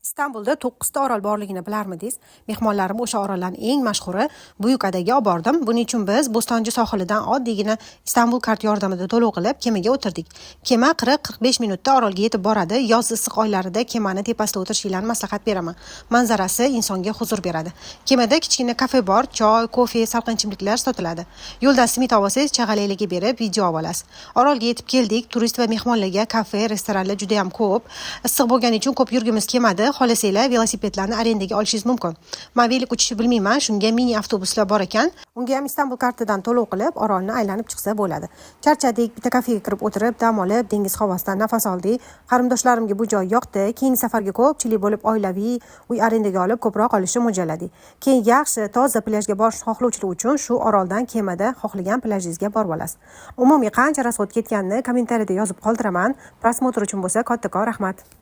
Istanbulda 9 ta orol borligini bilarmidingiz? Mehmonlarim o'sha orollarning eng mashhuri Buyukadaga olib bordim. Buning uchun biz Bo'stonchi sohilidan oddiygina Istanbul kart yordamida to'lov qilib kemaga o'tirdik. Kema 40-45 minutda orolga yetib boradi. Yoz issiq oylarida kemani tepasida o'tirishinglarni maslahat beraman. Manzarasi insonga huzur beradi. Kemada kichkina kafe bor, choy, kofe, salqin ichimliklar sotiladi. Yo'lda simit olsangiz chag'alaylarga berib video olasiz. Orolga yetib keldik. Turist va mehmonlarga kafe, restoranlar juda ham ko'p. Issiq bo'lgani uchun ko'p yurgimiz kelmadi. Xohlasanglar velosipedlarni arendaga olishingiz mumkin. Men velik uchishni bilmayman, shunga mini avtobuslar bor ekan. Unga ham Istanbul kartidan to'lov qilib, orolni aylanib chiqsa bo'ladi. Charchadik, bitta kafega kirib o'tirib, dam olib, dengiz havosidan nafas oldik. Qarindoshlarimga bu joy yoqdi. Keyingi safarga ko'pchilik bo'lib oilaviy uy arendaga olib ko'proq qolishni mo'ljalladik. Keyin yaxshi, toza plyajga borish xohlovchilar uchun shu oroldan kemada xohlagan plyajingizga borib olasiz. Umumiy qancha rasxod ketganini kommentariyada yozib qoldiraman. Prosmotr uchun bo'lsa kattakon rahmat.